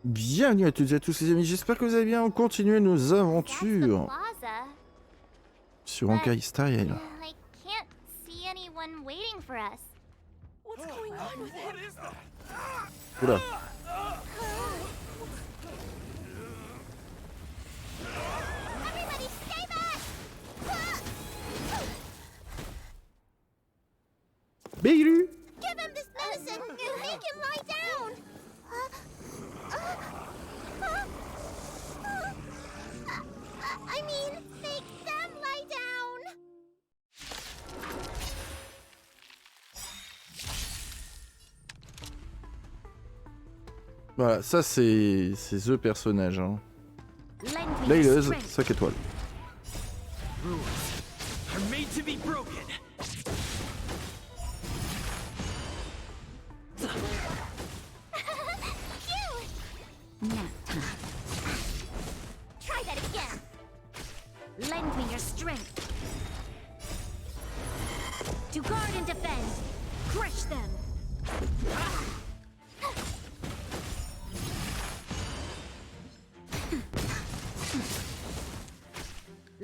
Bienvenue à toutes et à tous les amis, j'espère que vous allez bien. On continue nos aventures sur HONKAI STAR RAIL. Oula. Bailu. Give him this medicine and make him lie down. I mean, make them lie down. Voilà, ça c'est the personnage. Hein. Layleuse, 5 étoiles. Try that again. Lend me your strength. To guard and defend. Crush them.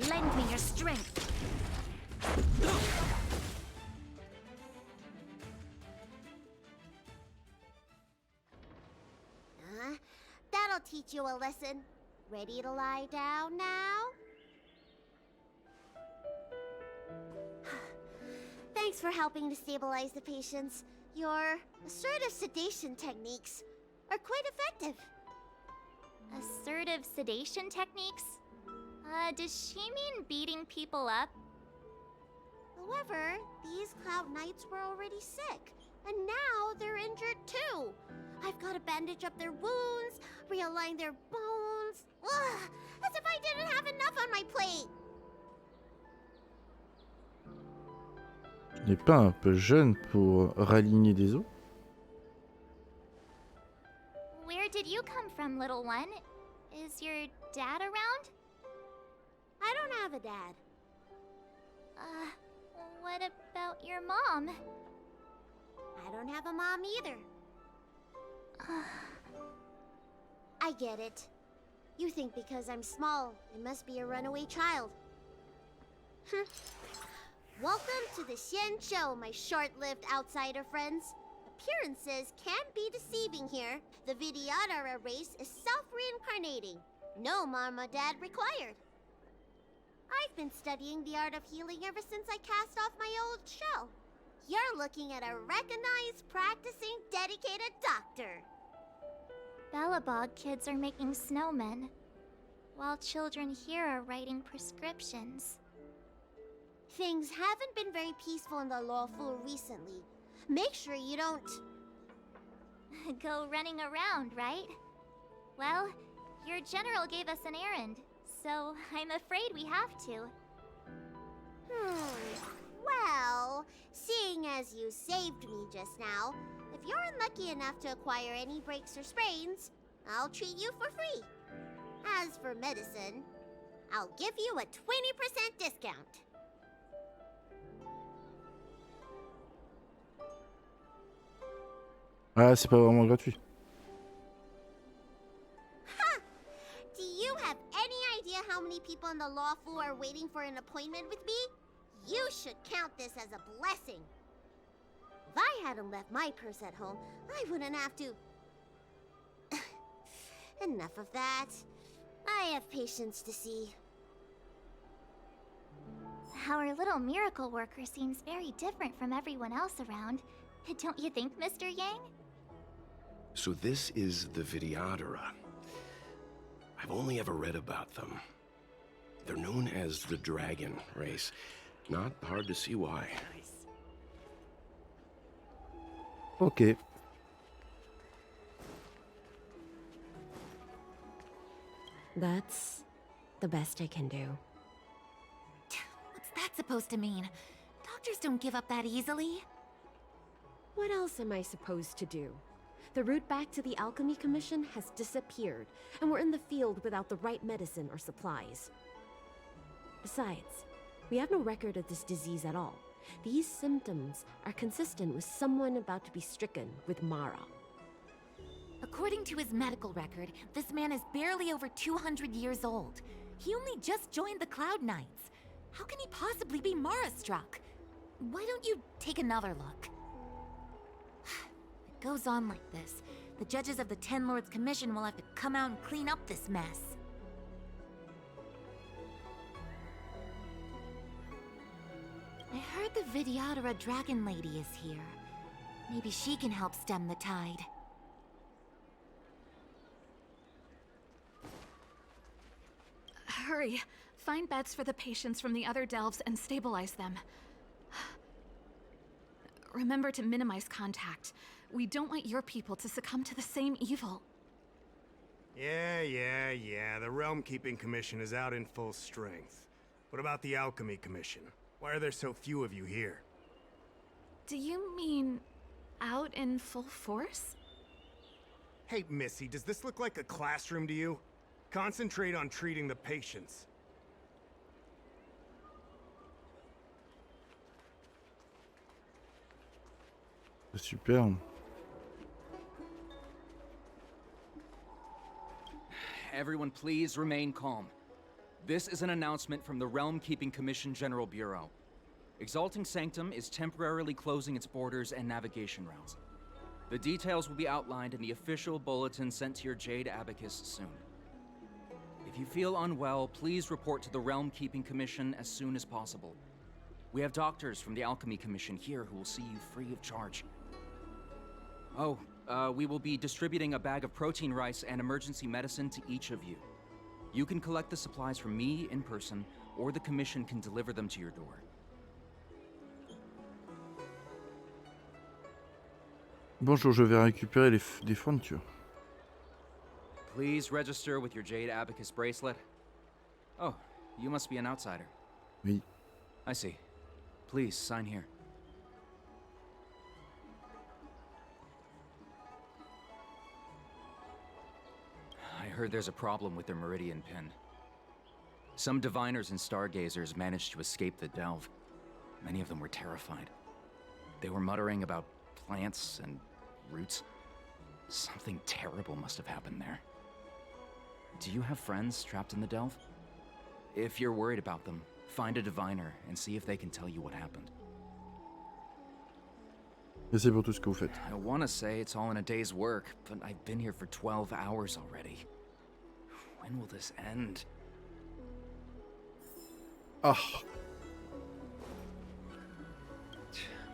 Lend me your strength. That'll teach you a lesson. Ready to lie down now? Thanks for helping to stabilize the patients. Your assertive sedation techniques are quite effective. Assertive sedation techniques? Does she mean beating people up? However, these Cloud Knights were already sick, and now they're injured too. I've got to bandage up their wounds, realign their bones. Ugh, as if I didn't have enough on my plate. Tu n'es pas un peu jeune pour raligner des os? Where did you come from, little one? Is your dad around? I don't have a dad. What about your mom? I don't have a mom either. I get it. You think because I'm small, I must be a runaway child. Welcome to the Xian Show, my short-lived outsider friends. Appearances can be deceiving here. The Vidéo race is self-reincarnating. No mom or dad required. I've been studying the art of healing ever since I cast off my old shell. You're looking at a recognized, practicing, dedicated doctor. Bellabog kids are making snowmen, while children here are writing prescriptions. Things haven't been very peaceful in the lawful recently. Make sure you don't... Go running around, right? Well, your general gave us an errand, so I'm afraid we have to. Well, seeing as you saved me just now, if you're unlucky enough to acquire any breaks or sprains, I'll treat you for free. As for medicine, I'll give you a 20% discount. Ah, c'est pas vraiment gratuit. Do you have any idea how many people in the lawful are waiting for an appointment with me? You should count this as a blessing. If I hadn't left my purse at home, I wouldn't have to... Enough of that. I have patients to see. Our little miracle worker seems very different from everyone else around. Don't you think, Mr. Yang? So this is the Vidéo. I've only ever read about them. They're known as the Dragon race. Not hard to see why. Ok. That's the best I can do. What's that supposed to mean? Doctors don't give up that easily. What else am I supposed to do? The route back to the Alchemy Commission has disappeared, and we're in the field without the right medicine or supplies. Besides, we have no record of this disease at all. These symptoms are consistent with someone about to be stricken with Mara. A According to his medical record, this man is barely over 200 years old. He only just joined the Cloud Knights. How can he possibly be Mara-struck? Why don't you take another look? If it goes on like this, the judges of the Ten Lords Commission will have to come out and clean up this mess. I heard the Vidéo Dragon Lady is here. Maybe she can help stem the tide. Hurry! Find beds for the patients from the other delves and stabilize them. Remember to minimize contact. We don't want your people to succumb to the same evil. Yeah. The Realm Keeping Commission is out in full strength. What about the Alchemy Commission? Why are there so few of you here? Do you mean out in full force? Hey, Missy, does this look like a classroom to you? Concentrate on treating the patients. Super. Everyone please remain calm. This is an announcement from the Realm Keeping Commission General Bureau. Exalting Sanctum is temporarily closing its borders and navigation routes. The details will be outlined in the official bulletin sent to your Jade Abacus soon. If you feel unwell, please report to the Realm Keeping Commission as soon as possible. We have doctors from the Alchemy Commission here who will see you free of charge. Oh, we will be distributing a bag of protein rice and emergency medicine to each of you. You can collect the supplies from me in person, or the Commission can deliver them to your door. Bonjour, je vais récupérer des fournitures. Please register with your Jade Abacus bracelet. Oh, you must be an outsider. Oui. I see. Please, sign here. I heard there's a problem with their Meridian pin. Some diviners and stargazers managed to escape the delve. Many of them were terrified. They were muttering about plants and roots. Something terrible must have happened there. Do you have friends trapped in the delve? If you're worried about them, find a diviner and see if they can tell you what happened. Merci pour tout ce que vous faites. I want to say it's all in a day's work, but I've been here for 12 hours already. When will this end? Ah.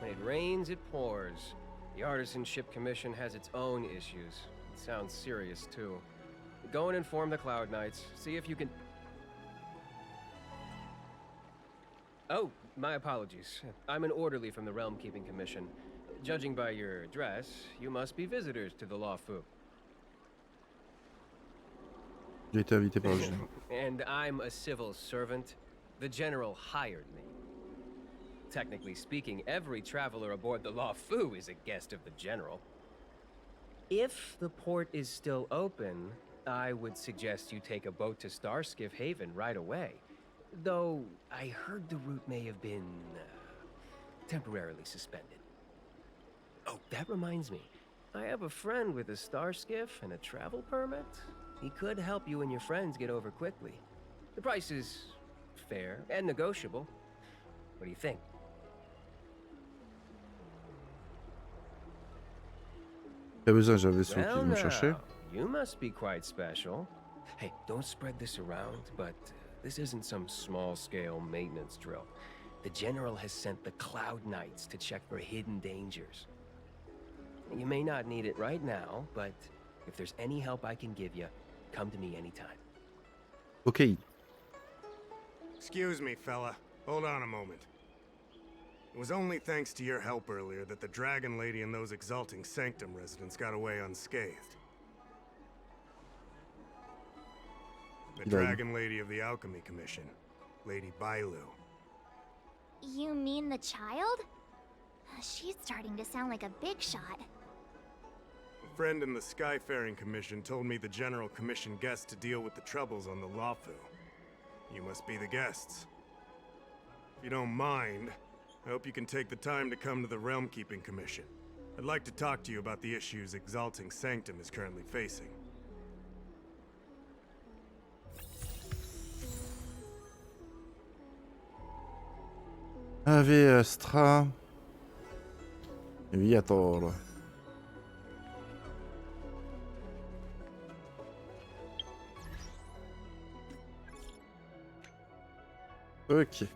When it rains, it pours. The Artisanship Commission has its own issues. It sounds serious, too. Go and inform the Cloud Knights. See if you can... Oh, my apologies. I'm an orderly from the Realm Keeping Commission. Judging by your dress, you must be visitors to the Lawfu. J'ai été invité par le général. And I'm a civil servant. The General hired me. Technically speaking, every traveler aboard the Lawfu is a guest of the General. If the port is still open, I would suggest you take a boat to Starskiff Haven right away. Though, I heard the route may have been temporarily suspended. Oh, that reminds me. I have a friend with a star skiff and a travel permit. He could help you and your friends get over quickly. The price is fair and negotiable. What do you think? T'as besoin d'un vaisseau qui Well, me chercher? now, you must be quite special. Hey, don't spread this around, but this isn't some small-scale maintenance drill. The General has sent the Cloud Knights to check for hidden dangers. You may not need it right now, but if there's any help I can give you, come to me anytime. Ok. Excuse me, fella. Hold on a moment. It was only thanks to your help earlier that the Dragon Lady and those Exalting Sanctum residents got away unscathed. The Dragon Lady of the Alchemy Commission, Lady Bailu. You mean the child? She's starting to sound like a big shot. A friend in the Skyfaring Commission told me the General commissioned guests to deal with the troubles on the Lawfu. You must be the guests. If you don't mind, I hope you can take the time to come to the Realm Keeping Commission. I'd like to talk to you about the issues Exalting Sanctum is currently facing. Avec Astra. Viator. Ok.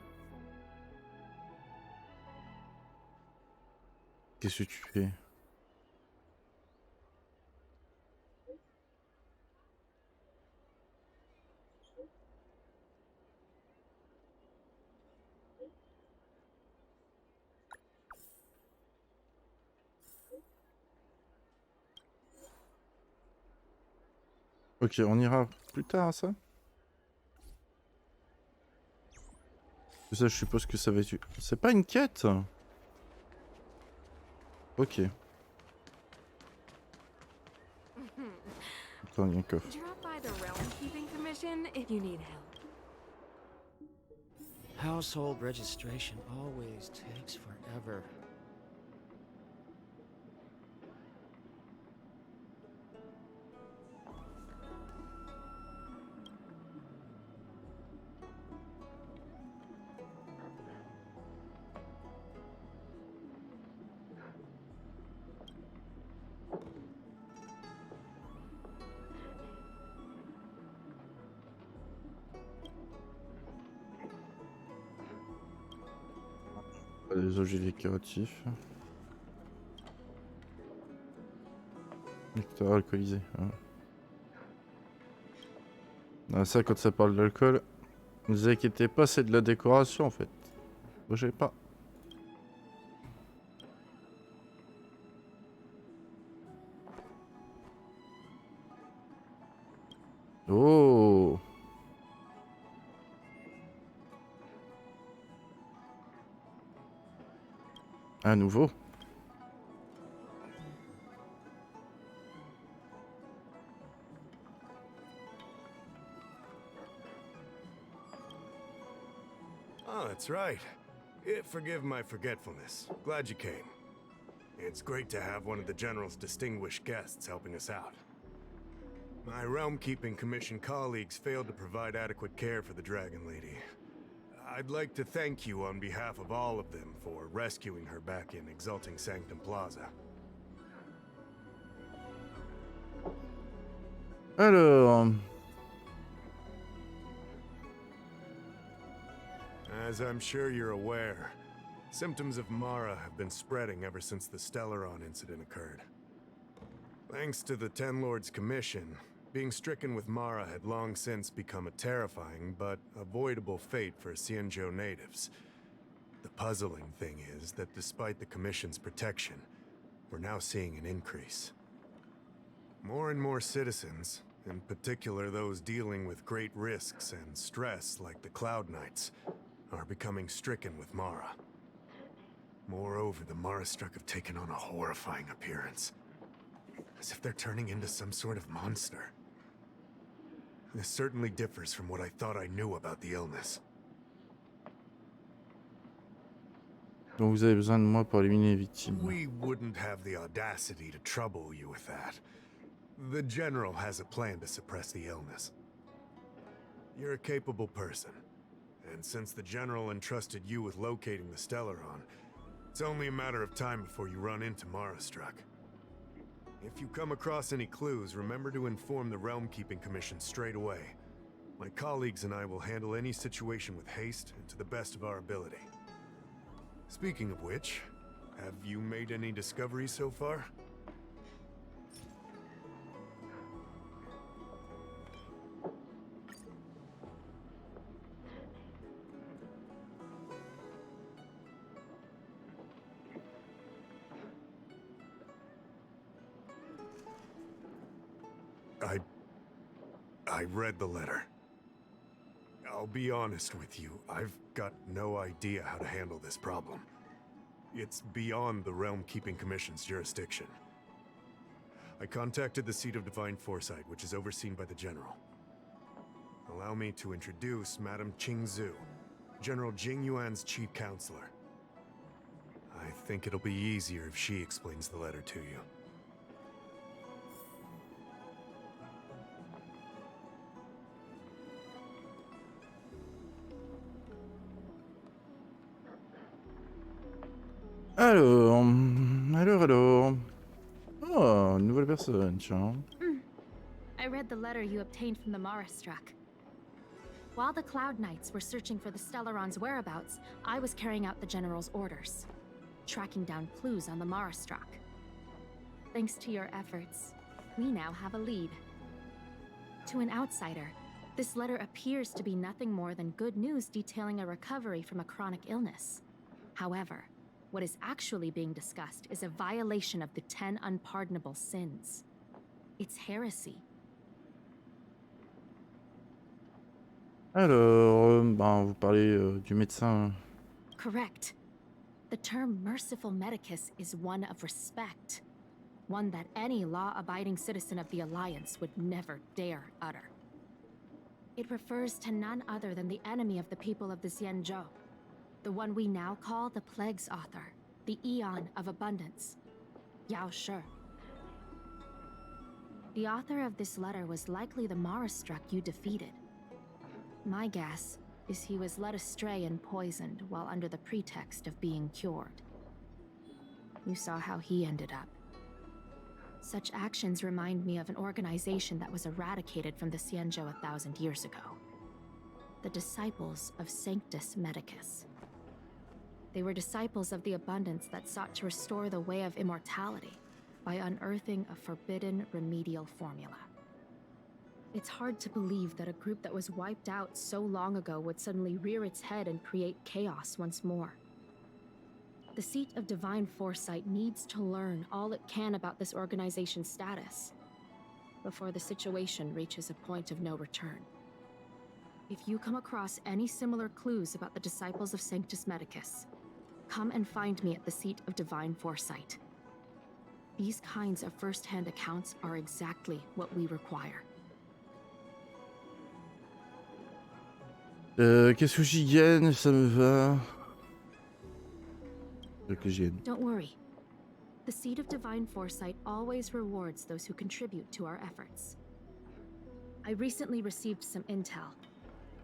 Qu'est-ce que tu fais? Ok, on ira plus tard à ça. Ça, je suppose que ça va être... C'est pas une quête? Ok. Attends, il y a un coffre. Drop by the Realm Keeping Commission if you need help. Household registration always takes forever. Les objets décoratifs. Nectar alcoolisé. Ah, ça, quand ça parle d'alcool, ne vous inquiétez pas, c'est de la décoration en fait. Bougez pas. Oh! À nouveau. Oh, that's right. Forgive my forgetfulness. Glad you came. It's great to have one of the General's distinguished guests helping us out. My Realm Keeping Commission colleagues failed to provide adequate care for the Dragon Lady. I'd like to thank you on behalf of all of them for rescuing her back in Exalting Sanctum Plaza. Alors... As I'm sure you're aware, symptoms of Mara have been spreading ever since the Stellaron incident occurred. Thanks to the Ten Lords Commission, being stricken with Mara had long since become a terrifying but avoidable fate for Xianzhou natives. The puzzling thing is that despite the Commission's protection, we're now seeing an increase. More and more citizens, in particular those dealing with great risks and stress like the Cloud Knights, are becoming stricken with Mara. Moreover, the Mara-struck have taken on a horrifying appearance, as if they're turning into some sort of monster. This certainly differs from what I thought I knew about the illness. Donc vous avez besoin de moi pour éliminer les victimes. We wouldn't have the audacity to trouble you with that. The General has a plan to suppress the illness. You're a capable person, and since the General entrusted you with locating the Stellaron, it's only a matter of time before you run into Mara-struck. If you come across any clues, remember to inform the Realm Keeping Commission straight away. My colleagues and I will handle any situation with haste and to the best of our ability. Speaking of which, have you made any discoveries so far? I read the letter. I'll be honest with you, I've got no idea how to handle this problem. It's beyond the Realm Keeping Commission's jurisdiction. I contacted the Seat of Divine Foresight, which is overseen by the General. Allow me to introduce Madame Qingzhu, General Jing Yuan's chief counselor. I think it'll be easier if she explains the letter to you. Alors... Oh, une nouvelle personne, tiens. I read the letter you obtained from the Mara Struck. While the Cloud Knights were searching for the Stellaron's whereabouts, I was carrying out the General's orders, tracking down clues on the Mara Struck. Thanks to your efforts, we now have a lead. To an outsider, this letter appears to be nothing more than good news detailing a recovery from a chronic illness. However, what is actually being discussed is a violation of the 10 unpardonable sins. It's heresy. Alors, vous parlez du médecin. Correct. The term merciful medicus is one of respect. One that any law-abiding citizen of the Alliance would never dare utter. It refers to none other than the enemy of the people of the Xianzhou. The one we now call the Plague's author, the Eon of Abundance, Yao Shi. The author of this letter was likely the Mara-struck you defeated. My guess is he was led astray and poisoned while under the pretext of being cured. You saw how he ended up. Such actions remind me of an organization that was eradicated from the Xianzhou 1,000 years ago. The Disciples of Sanctus Medicus. They were disciples of the abundance that sought to restore the way of immortality by unearthing a forbidden remedial formula. It's hard to believe that a group that was wiped out so long ago would suddenly rear its head and create chaos once more. The seat of divine foresight needs to learn all it can about this organization's status before the situation reaches a point of no return. If you come across any similar clues about the Disciples of Sanctus Medicus, come and find me at the seat of divine foresight. These kinds of first-hand accounts are exactly what we require. Qu'est-ce que j'y gagne? Ça me va. Que j'y gagne. Don't worry. The seat of divine foresight always rewards those who contribute to our efforts. I recently received some intel.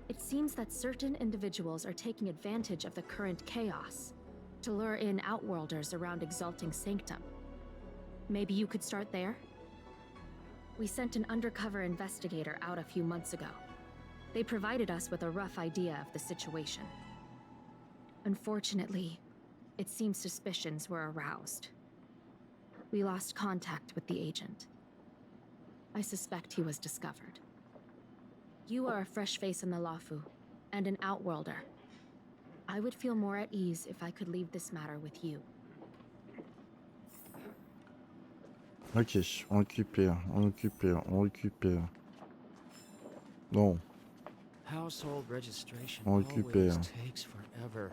It seems that certain individuals are taking advantage of the current chaos to lure in outworlders around Exalting Sanctum. Maybe you could start there? We sent an undercover investigator out a few months ago. They provided us with a rough idea of the situation. Unfortunately, it seems suspicions were aroused. We lost contact with the agent. I suspect he was discovered. You are a fresh face in the Lafu, and an outworlder. I would feel more at ease if I could leave this matter with you. Ok, on récupère. Bon. Household registration On récupère. always takes forever.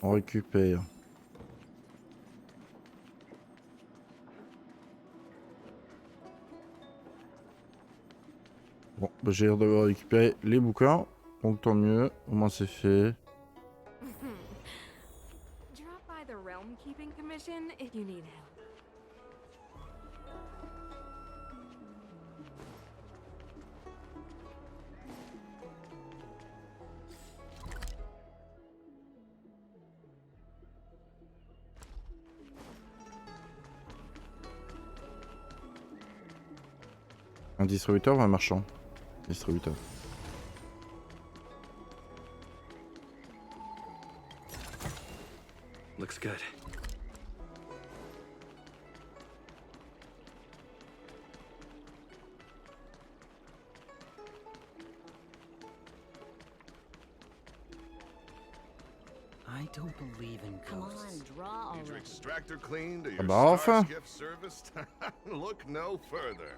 On récupère. Bon, bah, j'ai l'air d'avoir récupéré les bouquins, donc tant mieux, au moins c'est fait. Drop by the Realm Keeping Commission if you need help. Un distributeur ou un marchand? Distributeur. Looks good. I don't believe in ghosts. draw Need your extractor cleaned or Ah your bah enfin. Star's gift serviced? Look no further.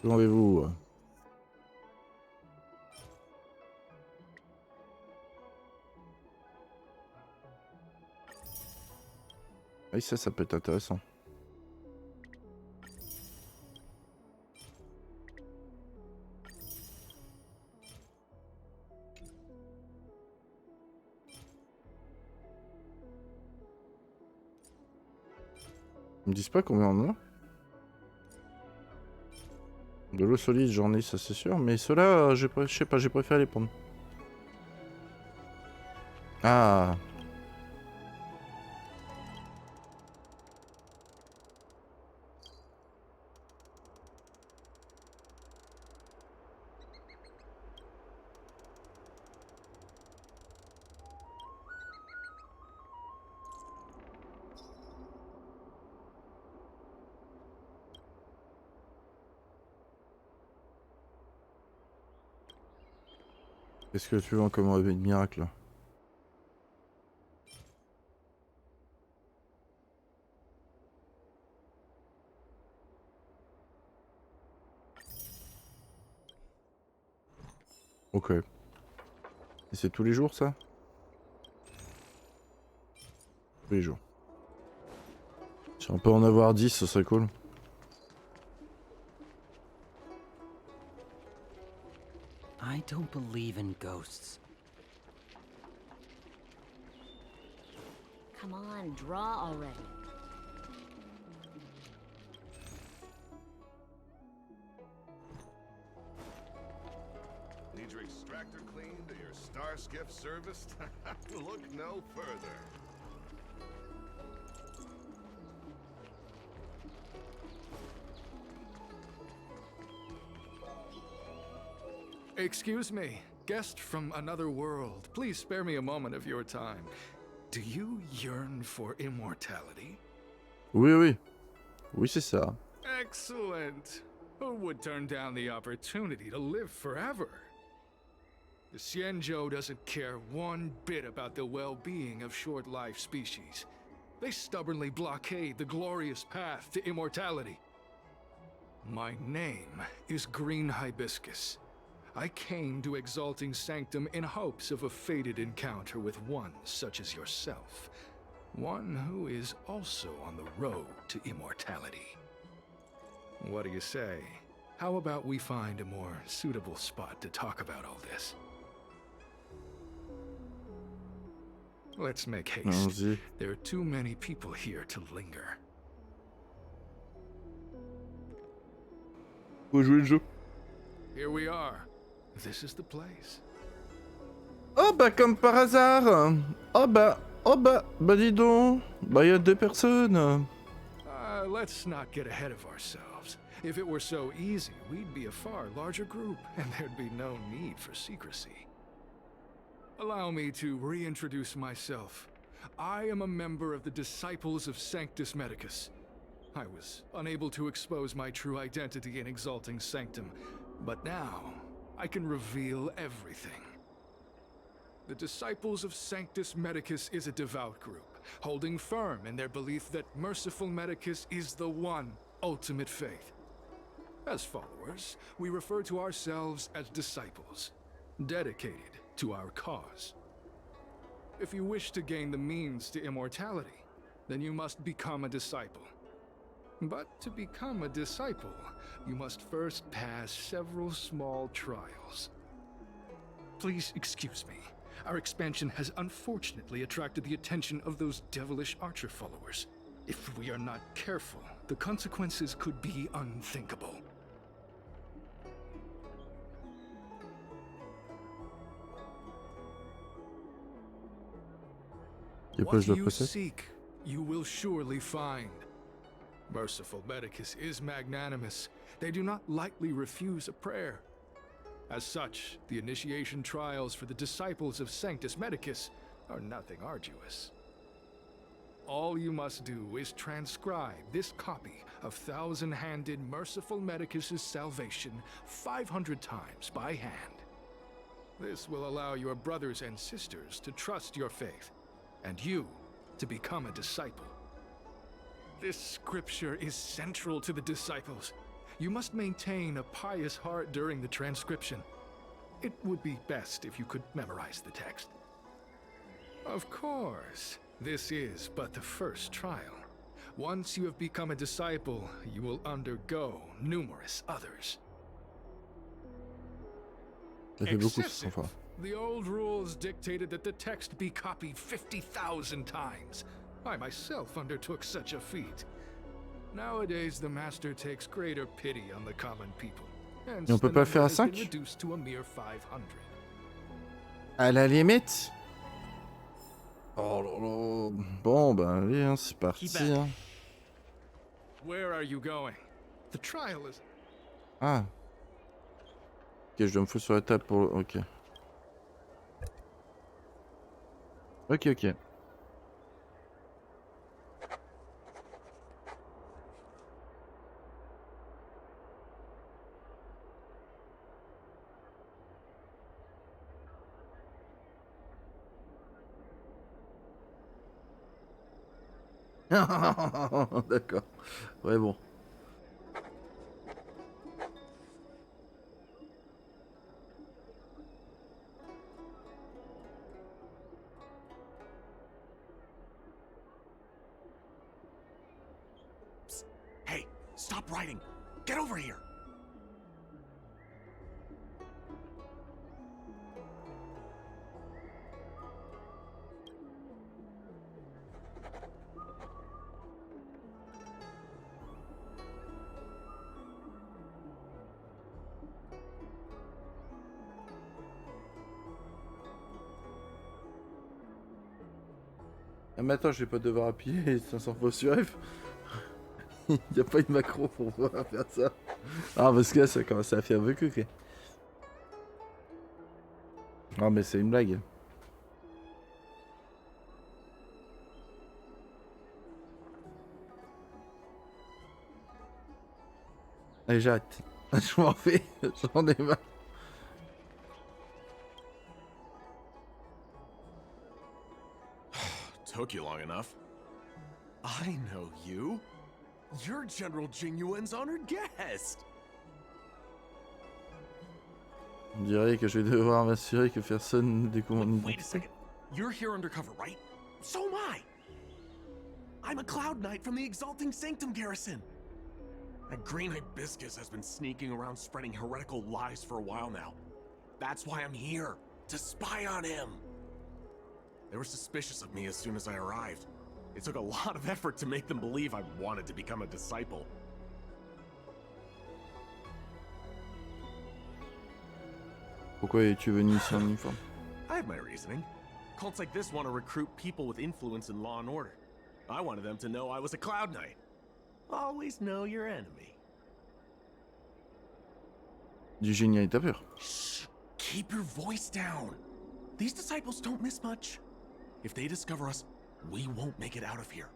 Rendez-vous. Oui, ça peut être intéressant. Ils me disent pas combien on en a. De l'eau solide, j'en ai, ça c'est sûr. Mais ceux-là, je sais pas, j'ai préféré les prendre. Ah. Qu'est-ce que tu veux comme réveil de miracle là? Ok. Et c'est tous les jours ça? Tous les jours. Si on peut en avoir 10, ce serait cool. I don't believe in ghosts. Come on, draw already. Need your extractor cleaned or your star skiff serviced? Look no further. Excuse me, guest from another world. Please spare me a moment of your time. Do you yearn for immortality? Oui, oui. Oui, c'est ça. Excellent. Who would turn down the opportunity to live forever? The Xianzhou doesn't care one bit about the well-being of short-life species. They stubbornly blockade the glorious path to immortality. My name is Green Hibiscus. I came to Exalting Sanctum in hopes of a fated encounter with one such as yourself. One who is also on the road to immortality. What do you say? How about we find a more suitable spot to talk about all this? Let's make haste. There are too many people here to linger. Faut jouer le jeu. Here we are. This is the place. Oh bah comme par hasard. Oh bah dis donc. Bah y a 2 personnes. Let's not get ahead of ourselves. If it were so easy, we'd be a far larger group, and there'd be no need for secrecy. Allow me to reintroduce myself. I am a member of the Disciples of Sanctus Medicus. I was unable to expose my true identity in Exalting Sanctum, but now I can reveal everything. The Disciples of Sanctus Medicus is a devout group, holding firm in their belief that merciful Medicus is the one ultimate faith. As followers, we refer to ourselves as disciples, dedicated to our cause. If you wish to gain the means to immortality, then you must become a disciple. But to become a disciple, you must first pass several small trials. Please excuse me. Our expansion has unfortunately attracted the attention of those devilish archer followers. If we are not careful, the consequences could be unthinkable. What you seek, you will surely find. Merciful Medicus is magnanimous. They do not lightly refuse a prayer. As such, the initiation trials for the Disciples of Sanctus Medicus are nothing arduous. All you must do is transcribe this copy of thousand-handed Merciful Medicus's salvation 500 times by hand. This will allow your brothers and sisters to trust your faith, and you to become a disciple. This scripture is central to the disciples. You must maintain a pious heart during the transcription. It would be best if you could memorize the text. Of course, this is but the first trial. Once you have become a disciple, you will undergo numerous others. Excessive. The old rules dictated that the text be copied 50,000 times. I myself undertook such a feat. Nowadays, the master takes greater pity on the common people. Et on peut pas le faire à 5? À la limite. Oh là là. Bon bah allez, hein, c'est parti. Hein. Where are you going? The trial is... Ah. Ok, je dois me foutre sur la table pour... Ok. Ok, ok. D'accord. Ouais, bon. Psst. Hey, stop writing. Get over here. Ah mais attends, je vais pas devoir appuyer 500 fois sur F. Il n'y a pas une macro pour pouvoir faire ça. Ah parce que là ça commence à faire beaucoup quoi. Ah mais c'est une blague. Allez j'arrête. Je m'en fais. J'en ai marre. Took you long enough. I know you. You're General Jingyuen's honored guest. On dirait que je vais devoir m'assurer que personne ne découvre. Wait a second. You're here undercover, right? So am I. I'm a Cloud Knight from the Exalting Sanctum garrison. That green hibiscus has been sneaking around spreading heretical lies for a while now. That's why I'm here, to spy on him. They were suspicious of me as soon as I arrived. It took a lot of effort to make them believe I wanted to become a disciple. Pourquoi es-tu venu ici en uniforme? I have my reasoning. Cults like this want to recruit people with influence in law and order. I wanted them to know I was a Cloud Knight. Always know your enemy. Du génie et ta peur. Shh! Keep your voice down. These disciples don't miss much. If they discover us, we won't make it out of here.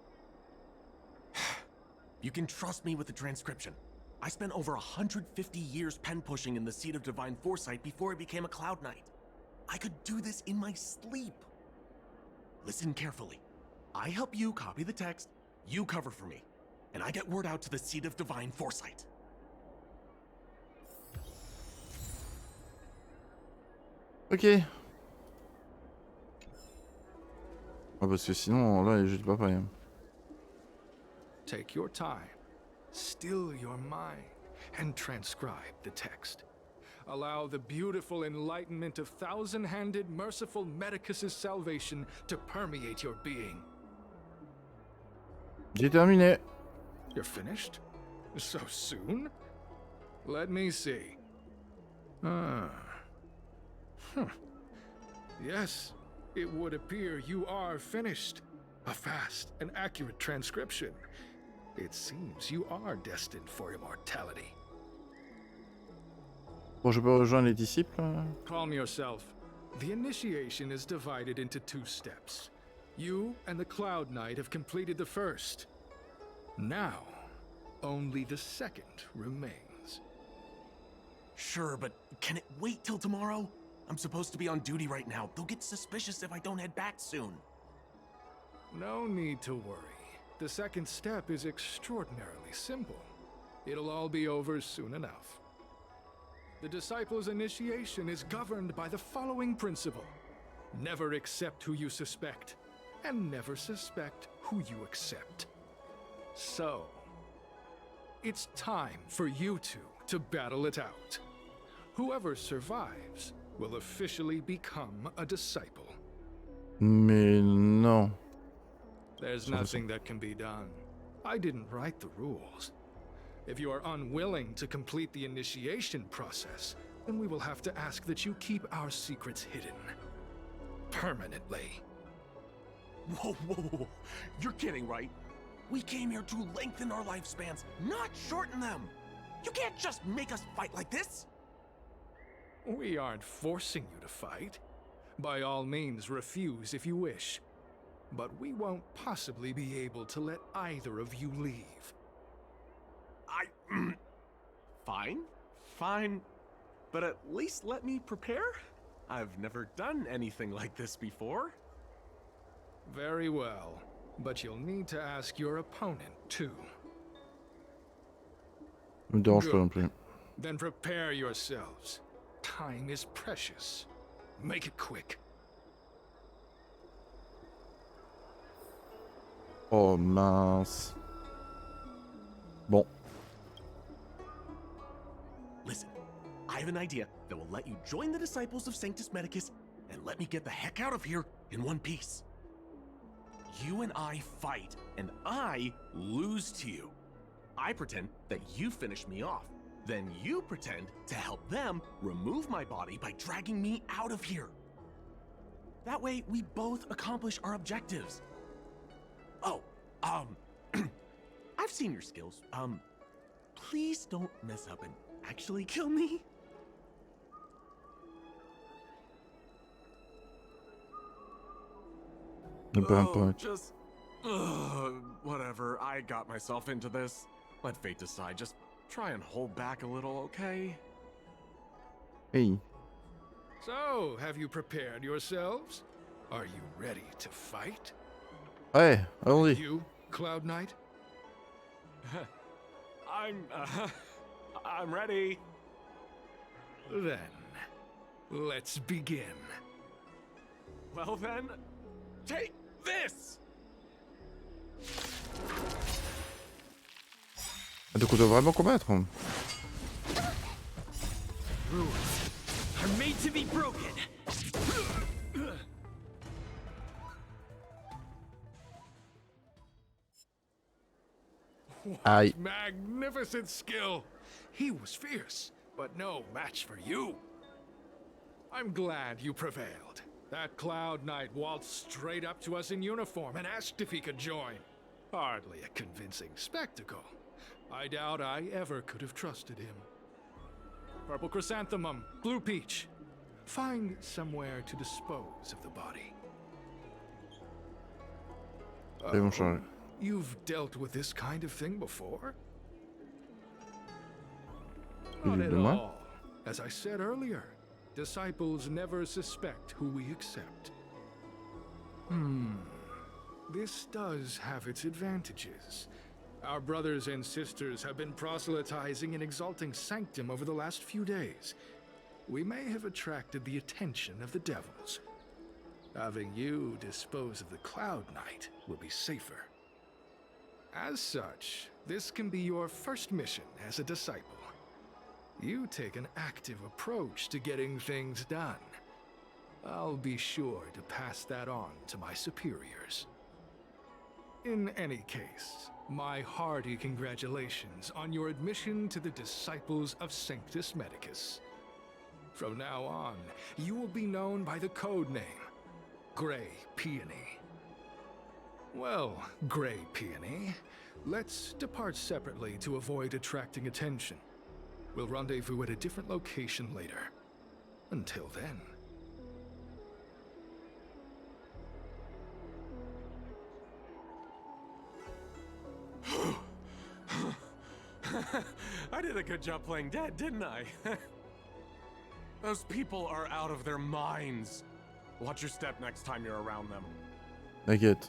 You can trust me with the transcription. I spent over 150 years pen pushing in the seat of divine foresight before I became a Cloud Knight. I could do this in my sleep. Listen carefully. I help you copy the text, you cover for me, and I get word out to the seat of divine foresight. Ok. Ah parce que sinon là je pas pareil. Take your time, still your mind, and transcribe the text. Allow the beautiful enlightenment of thousand-handed, merciful Medicus's salvation to permeate your being. J'ai terminé. You're finished? So soon? Let me see. Yes, it would appear you are finished. A fast and accurate transcription. It seems you are destined for immortality. Bon, je peux rejoindre les disciples. Calm yourself. The initiation is divided into 2 steps. You and the Cloud Knight have completed the first. Now, only the second remains. Sure, but can it wait till tomorrow? I'm supposed to be on duty right now. They'll get suspicious if I don't head back soon. No need to worry. The second step is extraordinarily simple. It'll all be over soon enough. The disciple's initiation is governed by the following principle. Never accept who you suspect, and never suspect who you accept. So, it's time for you two to battle it out. Whoever survives will officially become a disciple. Mais non. There's nothing that can be done. I didn't write the rules. If you are unwilling to complete the initiation process, then we will have to ask that you keep our secrets hidden. Permanently. Whoa, whoa, whoa. You're kidding, right? We came here to lengthen our lifespans, not shorten them. You can't just make us fight like this. We aren't forcing you to fight. By all means, refuse if you wish. But we won't possibly be able to let either of you leave. Fine. But at least let me prepare? I've never done anything like this before. Very well. But you'll need to ask your opponent, too. Me dérange pas non plus. Then prepare yourselves. Time is precious. Make it quick. Oh mince. Bon. Listen, I have an idea that will let you join the disciples of Sanctus Medicus and let me get the heck out of here in one piece. You and I fight, and I lose to you. I pretend that you finish me off. Then you pretend to help them remove my body by dragging me out of here. That way, we both accomplish our objectives. Oh, I've seen your skills. Please don't mess up and actually kill me. Just, whatever. I got myself into this. Let fate decide. Just try and hold back a little, okay? Hey. So, have you prepared yourselves? Are you ready to fight? Ouais, allons-y. You, Cloud Knight? I'm ready. Then, let's begin. Well then, take this! Donc on doit vraiment combattre. Rules are made to be broken. Aye. Magnificent skill! He was fierce, but no match for you. I'm glad you prevailed. That Cloud Knight waltzed straight up to us in uniform and asked if he could join. Hardly a convincing spectacle. I doubt I ever could have trusted him. Purple Chrysanthemum, Blue Peach. Find somewhere to dispose of the body. You've dealt with this kind of thing before? Not at all. As I said earlier, disciples never suspect who we accept. This does have its advantages. Our brothers and sisters have been proselytizing and exalting Sanctum over the last few days. We may have attracted the attention of the devils. Having you dispose of the Cloud Knight will be safer. As such, this can be your first mission as a disciple. You take an active approach to getting things done. I'll be sure to pass that on to my superiors. In any case, my hearty congratulations on your admission to the Disciples of Sanctus Medicus. From now on, you will be known by the code name, Grey Peony. Well, Grey Peony, let's depart separately to avoid attracting attention. We'll rendezvous at a different location later. Until then. I did a good job playing dead, didn't I? Those people are out of their minds. Watch your step next time you're around them. T'inquiète.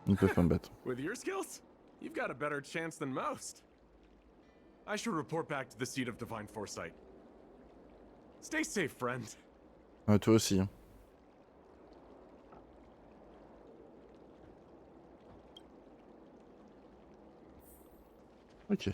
Ils peuvent pas me battre. With your skills, you've got a better chance than most. I should report back to the seat of divine foresight. Stay safe, friend. Ouais, toi aussi. Ok.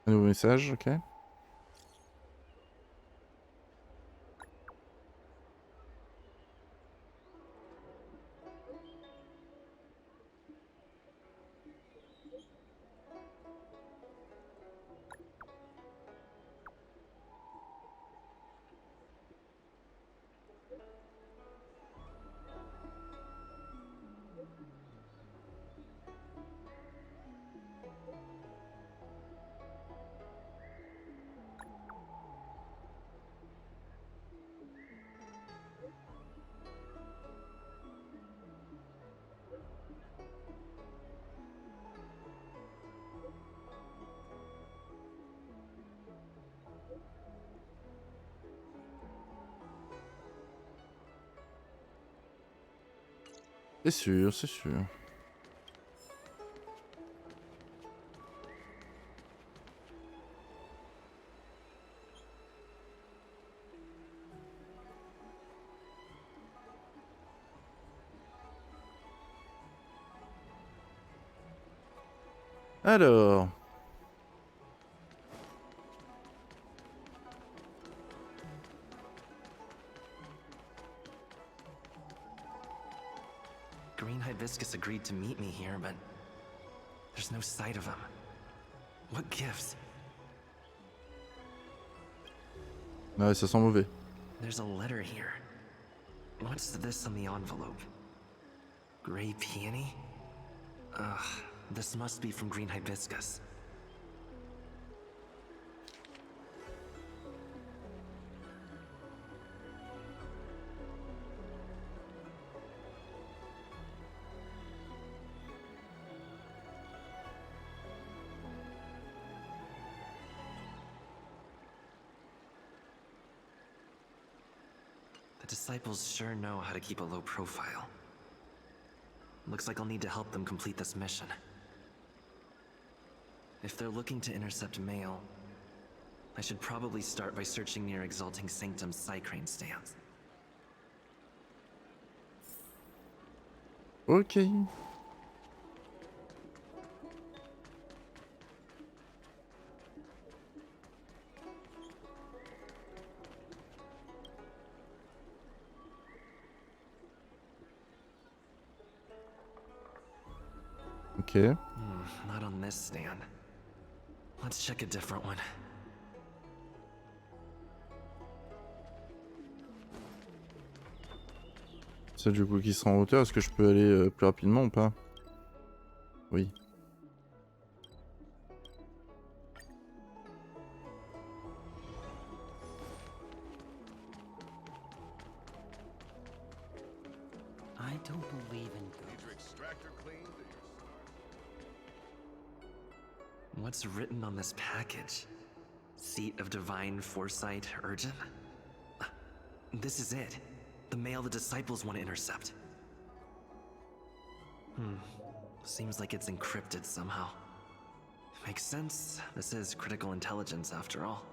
Un nouveau message, ok. C'est sûr, c'est sûr. Alors... Green Hibiscus agreed to meet me here, but there's no sight of him. What gives? Ouais, ça sent mauvais. There's a letter here. What's this on the envelope? Gray peony? Ugh, this must be from Green Hibiscus. The disciples sure know how to keep a low profile. Looks like I'll need to help them complete this mission. If they're looking to intercept mail, I should probably start by searching near Exalting Sanctum's Psycrane stands. Ok. Ok. Not on this stand. Let's check a different one. Ça du coup qui sera en hauteur, est-ce que je peux aller plus rapidement ou pas? Oui. I don't believe in Need your extractor cleaned? What's written on this package? Seat of Divine Foresight Urgent? This is it. The mail the disciples want to intercept. Seems like it's encrypted somehow. Makes sense. This is critical intelligence after all.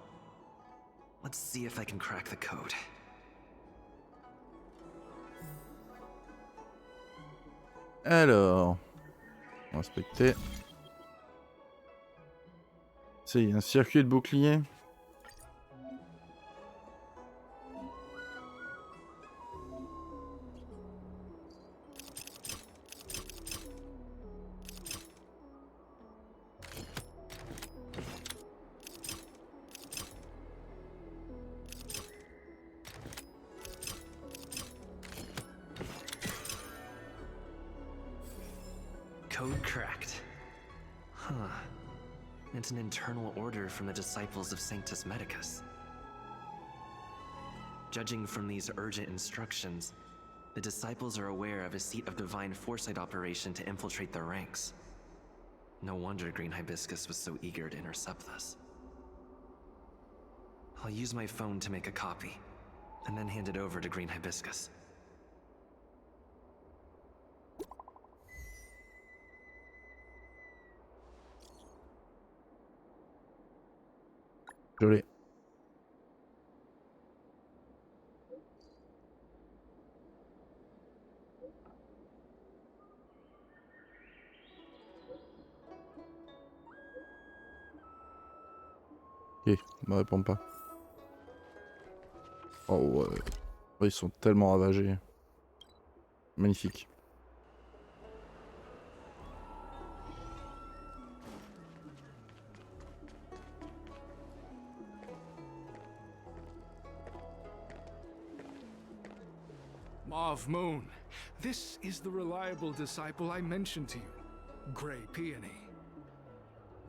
Let's see if I can crack the code. Alors... On va inspecter. C'est un circuit de bouclier. Code cracked. Huh. It's an internal order from the disciples of Sanctus Medicus. Judging from these urgent instructions, the disciples are aware of a Seat of Divine Foresight operation to infiltrate their ranks. No wonder Green Hibiscus was so eager to intercept this. I'll use my phone to make a copy, and then hand it over to Green Hibiscus. Joli. Ok, me répond pas. Oh ouais. Ouais, ils sont tellement ravagés. Magnifique. Mauve Moon, this is the reliable disciple I mentioned to you, Grey Peony.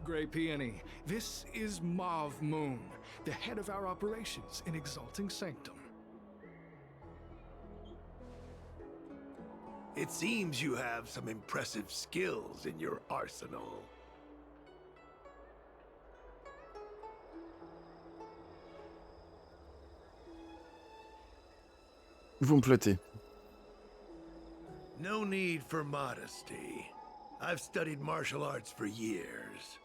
Grey Peony, this is Mauve Moon, the head of our operations in Exalting Sanctum. It seems you have some impressive skills in your arsenal. Vous me flattez. No need for modesty. I've studied martial arts for years.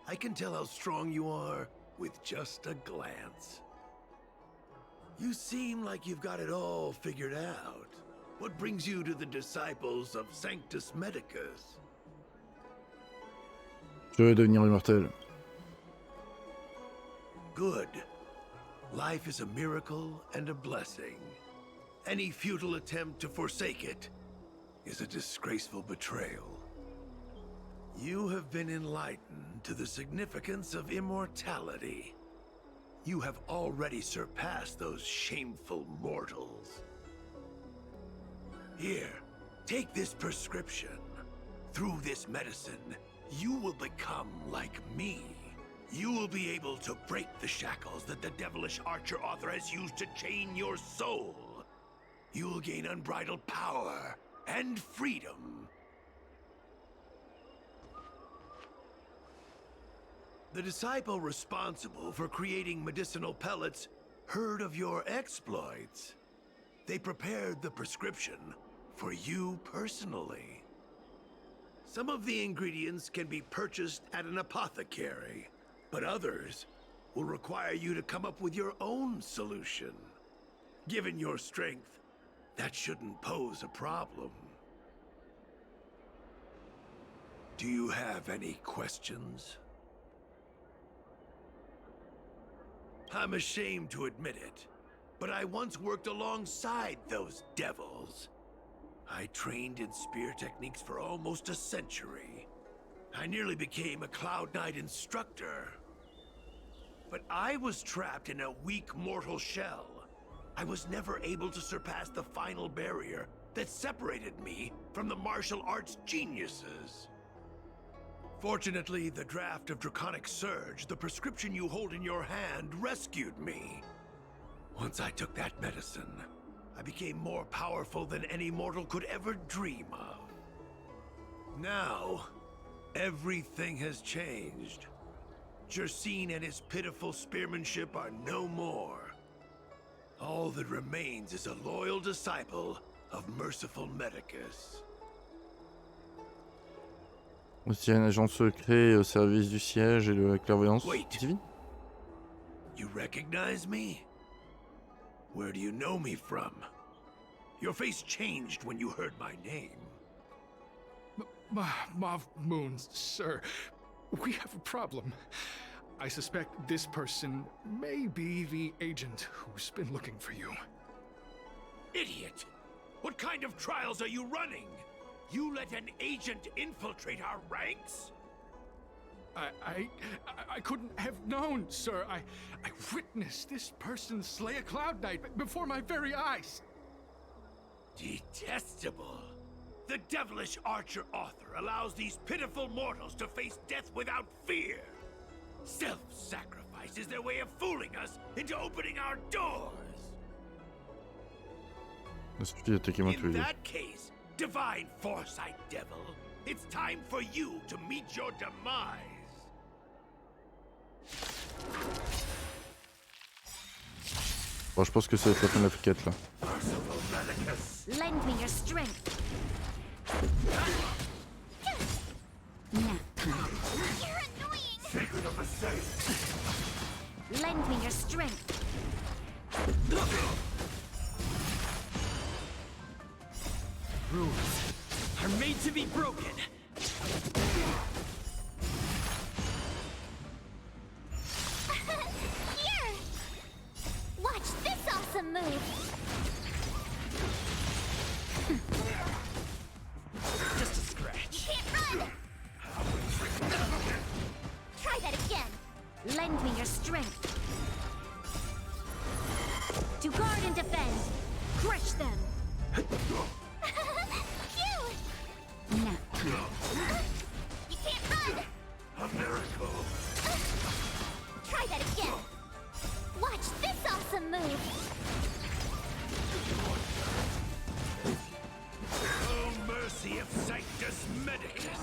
I can tell how strong you are with just a glance. You seem like you've got it all figured out. What brings you to the disciples of Sanctus Medicus? Je vais devenir immortel. Good. Life is a miracle and a blessing. Any futile attempt to forsake it is a disgraceful betrayal. You have been enlightened to the significance of immortality. You have already surpassed those shameful mortals. Here, take this prescription. Through this medicine, you will become like me. You will be able to break the shackles that the devilish archer author has used to chain your soul. You will gain unbridled power and freedom. The disciple responsible for creating medicinal pellets heard of your exploits. They prepared the prescription for you personally. Some of the ingredients can be purchased at an apothecary, but others will require you to come up with your own solution. Given your strength, that shouldn't pose a problem. Do you have any questions? I'm ashamed to admit it, but I once worked alongside those devils. I trained in spear techniques for almost a century. I nearly became a Cloud Knight instructor. But I was trapped in a weak mortal shell. I was never able to surpass the final barrier that separated me from the martial arts geniuses. Fortunately, the draft of Draconic Surge, the prescription you hold in your hand, rescued me. Once I took that medicine, I became more powerful than any mortal could ever dream of. Now, everything has changed. Jersine and his pitiful spearmanship are no more. All that remains is a loyal disciple of merciful Medicus. Aussi un agent secret au service du siège et de la clairvoyance divine. You recognize me? Where do you know me from? Your face changed when you heard my name. Mauve Moon, sir, we have a problem. I suspect this person may be the agent who's been looking for you. Idiot! What kind of trials are you running? You let an agent infiltrate our ranks? I couldn't have known, sir. I witnessed this person slay a Cloud Knight before my very eyes. Detestable. The devilish archer author allows these pitiful mortals to face death without fear. Self-sacrifice is their way of fooling us into opening our doors. In that case, divine foresight devil, it's time for you to meet your demise. Bon, je pense que ça va être la fin de la quête là. Lend me your strength. Lend me your strength. Rules are made to be broken. Crush them! Nap time. You can't run! A miracle! Try that again! Watch this awesome move! Oh, mercy of Sanctus Medicus!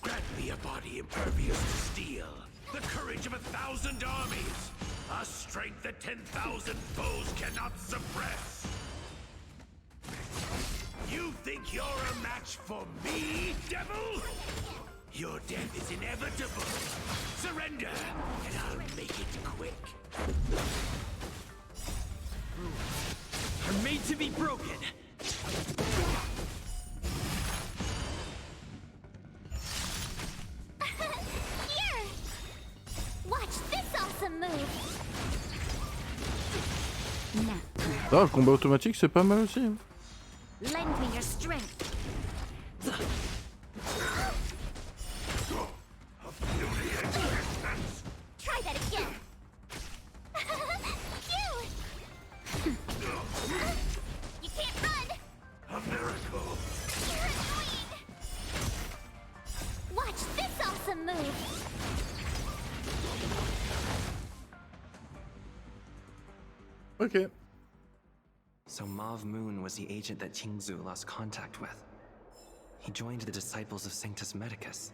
Grant me a body impervious to steel, the courage of 1,000 armies, a strength that 10,000 foes cannot suppress! You think you're a match for me, devil? Your death is inevitable. Surrender, and I'll make it quick. Are made to be broken. Here! Watch this awesome move! Ah, le combat automatique c'est pas mal aussi. Lend me your strength. Try that again! Phew! You can't run! A miracle! You're annoying! Watch this awesome move! Okay. So Mauve Moon was the agent that Qingzu lost contact with. He joined the disciples of Sanctus Medicus.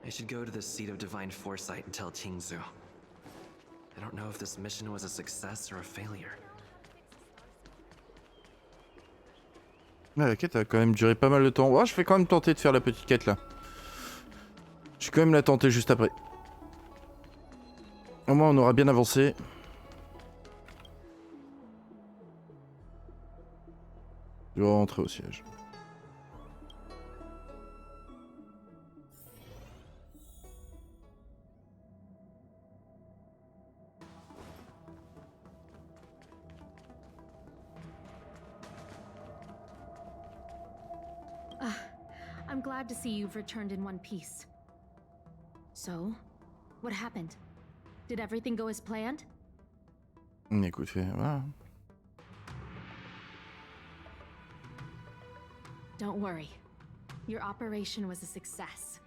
I should go to the seat of divine foresight and tell Qingzu. I don't know if this mission was a success or a failure. Ouais, la quête a quand même duré pas mal de temps. Oh, je vais quand même tenter de faire la petite quête là. Je vais quand même la tenter juste après. Au moins on aura bien avancé. Je vais rentrer au siège. I'm glad to see you've returned in one piece. So, what happened? Did everything go as planned? Écoute, voilà. Don't worry. Your operation was a success.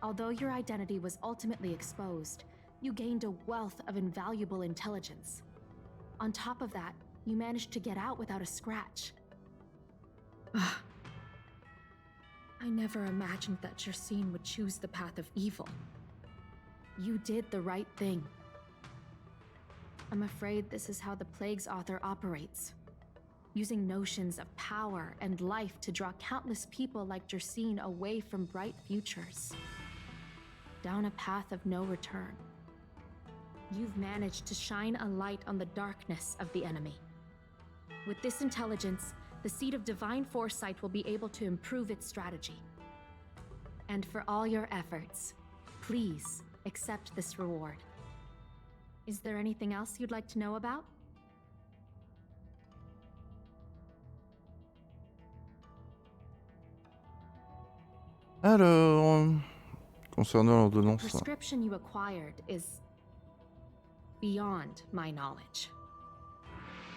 Although your identity was ultimately exposed, you gained a wealth of invaluable intelligence. On top of that, you managed to get out without a scratch. I never imagined that Jersine would choose the path of evil. You did the right thing. I'm afraid this is how the Plague's author operates. Using notions of power and life to draw countless people like Jersine away from bright futures. Down a path of no return. You've managed to shine a light on the darkness of the enemy. With this intelligence, the Seed of Divine Foresight will be able to improve its strategy. And for all your efforts, please accept this reward. Is there anything else you'd like to know about? Alors, concernant l'ordonnance. The prescription you acquired is beyond my knowledge.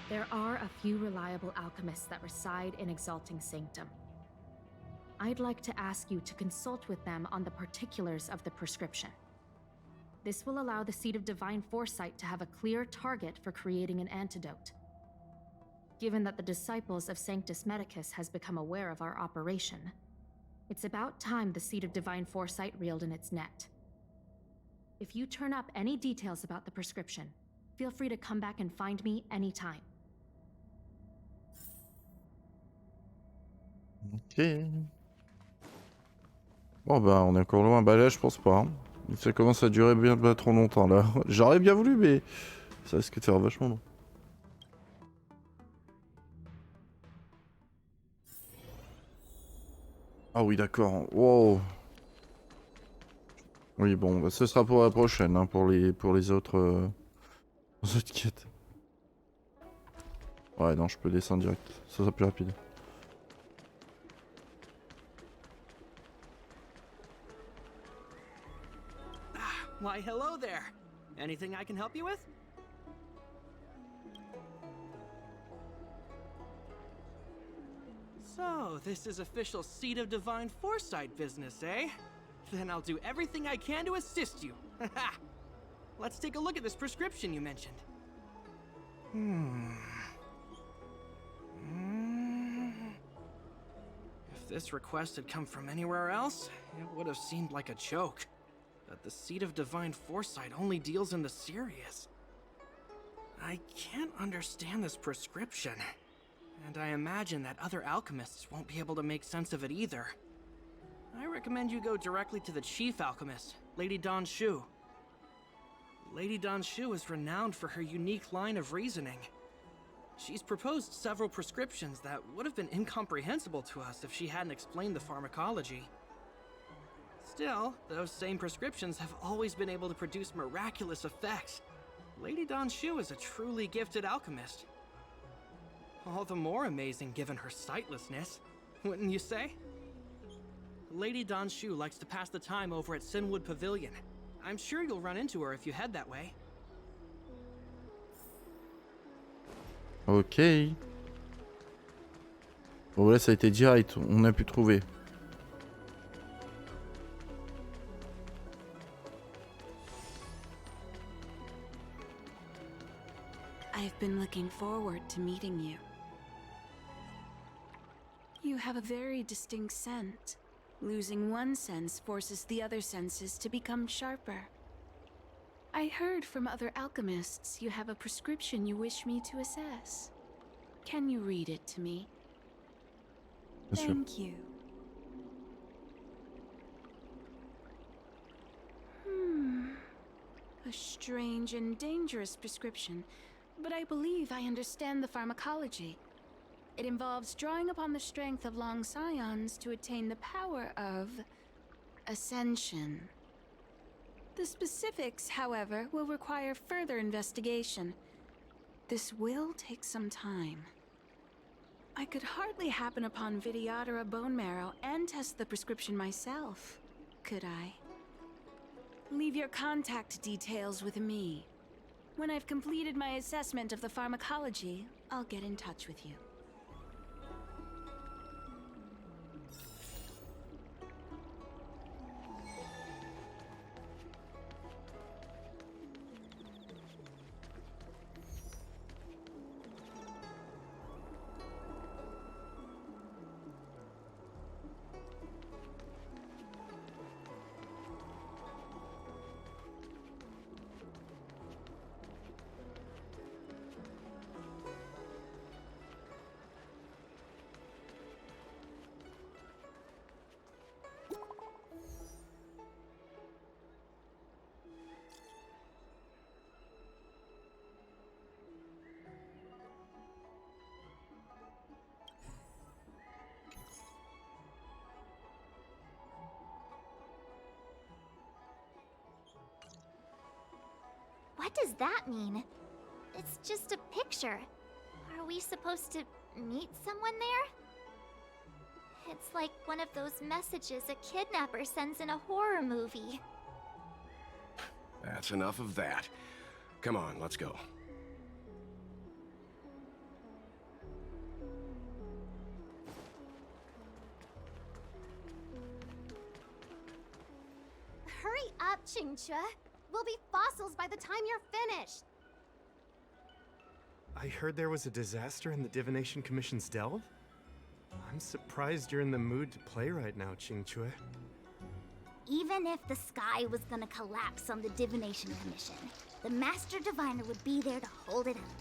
There are a few reliable alchemists that reside in Exalting Sanctum. I'd like to ask you to consult with them on the particulars of the prescription. This will allow the Seed of Divine Foresight to have a clear target for creating an antidote. Given that the disciples of Sanctus Medicus has become aware of our operation, it's about time the Seed of Divine Foresight reeled in its net. If you turn up any details about the prescription, feel free to come back and find me anytime. Ok. Bon bah on est encore loin. Bah là je pense pas. Hein. Ça commence à durer bien pas trop longtemps là. J'aurais bien voulu mais ça risque de faire vachement long. Ah oui d'accord. Wow. Oui bon bah, ce sera pour la prochaine hein, pour les autres quêtes. Ouais non je peux descendre direct. Ça sera plus rapide. Why, hello there. Anything I can help you with? So, this is official Seed of Divine Foresight business, eh? Then I'll do everything I can to assist you. Let's take a look at this prescription you mentioned. If this request had come from anywhere else, it would have seemed like a joke. But the Seed of Divine Foresight only deals in the serious. I can't understand this prescription. And I imagine that other alchemists won't be able to make sense of it either. I recommend you go directly to the chief alchemist, Lady Dan Shu. Lady Dan Shu is renowned for her unique line of reasoning. She's proposed several prescriptions that would have been incomprehensible to us if she hadn't explained the pharmacology. Still, those same prescriptions have always been able to produce miraculous effects. Lady Dan Shu is a truly gifted alchemist. All the more amazing given her sightlessness, wouldn't you say? Lady Dan Shu likes to pass the time over at Sinwood Pavilion. I'm sure you'll run into her if you head that way. Ok. Bon là ça a été direct, on a pu trouver. I've been looking forward to meeting you. You have a very distinct scent. Losing one sense forces the other senses to become sharper. I heard from other alchemists you have a prescription you wish me to assess. Can you read it to me? Thank you. A strange and dangerous prescription, but I believe I understand the pharmacology. It involves drawing upon the strength of long scions to attain the power of ascension. The specifics, however, will require further investigation. This will take some time. I could hardly happen upon Vidéo bone marrow and test the prescription myself, could I? Leave your contact details with me. When I've completed my assessment of the pharmacology, I'll get in touch with you. What does that mean? It's just a picture. Are we supposed to meet someone there? It's like one of those messages a kidnapper sends in a horror movie. That's enough of that. Come on, let's go. Hurry up, Qingque. We'll be fossils by the time you're finished. I heard there was a disaster in the Divination Commission's delve? I'm surprised you're in the mood to play right now, Qingque. Even if the sky was gonna collapse on the Divination Commission, the Master Diviner would be there to hold it up.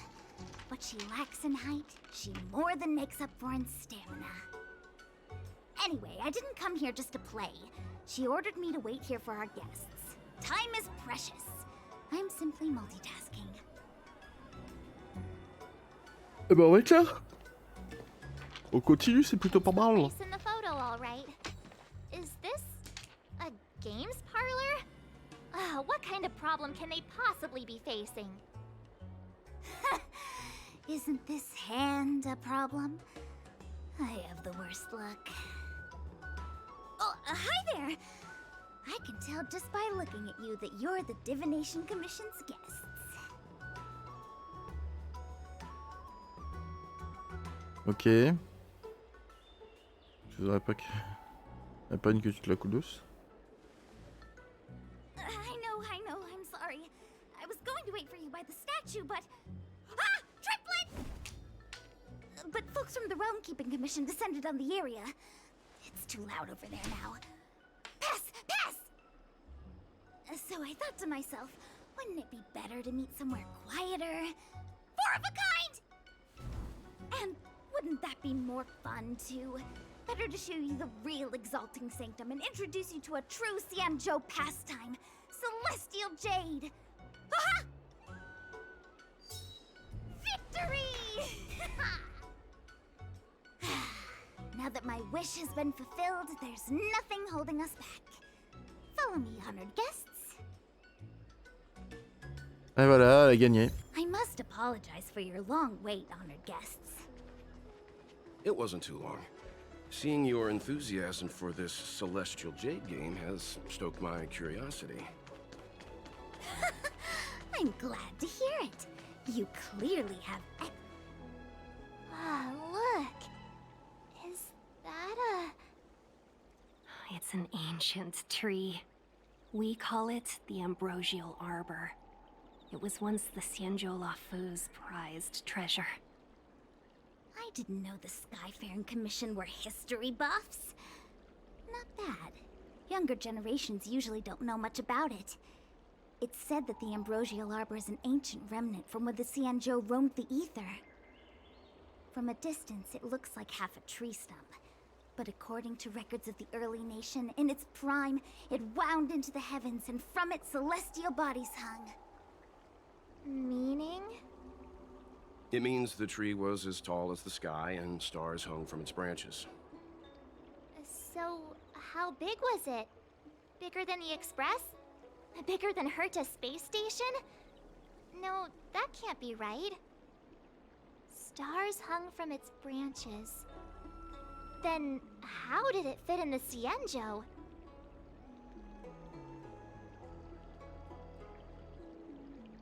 What she lacks in height, she more than makes up for in stamina. Anyway, I didn't come here just to play. She ordered me to wait here for our guests. Time is precious. I'm simply multitasking. Eh ben ouais, Claire. On continue, c'est plutôt pas mal. Face in the photo, all right. Is this a games parlor? What kind of problem can they possibly be facing? Isn't this hand a problem? I have the worst luck. Oh, hi there! I can tell just by looking at you that you're the Divination Commission's guests. Ok. voudrais pas que... Elle panne que tu te la coules douce. I know, I'm sorry. I was going to wait for you by the statue, but... Ah! Triplet! But folks from the Realm Keeping Commission descended on the area. It's too loud over there now. Pass! Pass! So I thought to myself, wouldn't it be better to meet somewhere quieter? Four of a kind! And wouldn't that be more fun, too? Better to show you the real Exalting Sanctum and introduce you to a true Xianzhou pastime, Celestial Jade! Aha! Victory! Now that my wish has been fulfilled, there's nothing holding us back. Follow me, honored guests. Et voilà, elle a gagné. I must apologize for your long wait, honored guests. It wasn't too long. Seeing your enthusiasm for this Celestial Jade game has stoked my curiosity. I'm glad to hear it. You clearly have... Ah, look. Is that a... It's an ancient tree. We call it the Ambrosial Arbor. It was once the Xianzhou Lafu's prized treasure. I didn't know the Skyfaring Commission were history buffs. Not bad. Younger generations usually don't know much about it. It's said that the Ambrosial Arbor is an ancient remnant from when the Xianzhou roamed the ether. From a distance, it looks like half a tree stump. But according to records of the early nation, in its prime, it wound into the heavens and from it celestial bodies hung. Meaning? It means the tree was as tall as the sky and stars hung from its branches. So, how big was it? Bigger than the Express? Bigger than Herta Space Station? No, that can't be right. Stars hung from its branches. Then, how did it fit in the Xianzhou?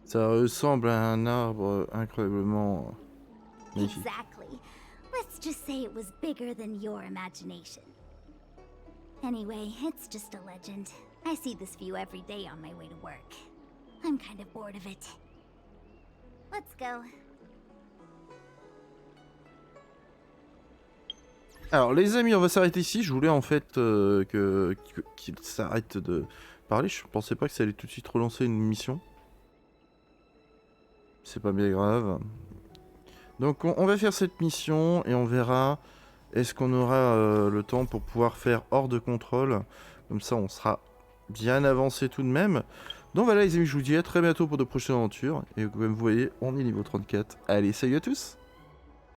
Ça ressemble à un arbre incroyablement magnifique. Exactly. Let's just say it was bigger than your imagination. Anyway, it's just a legend. I see this view every day on my way to work. I'm kind of bored of it. Let's go. Alors les amis, on va s'arrêter ici. Je voulais en fait qu'il s'arrête de parler. Je pensais pas que ça allait tout de suite relancer une mission. C'est pas bien grave. Donc on va faire cette mission et on verra est-ce qu'on aura le temps pour pouvoir faire hors de contrôle. Comme ça on sera bien avancé tout de même. Donc voilà les amis, je vous dis à très bientôt pour de prochaines aventures. Et comme vous voyez, on est niveau 34. Allez, salut à tous!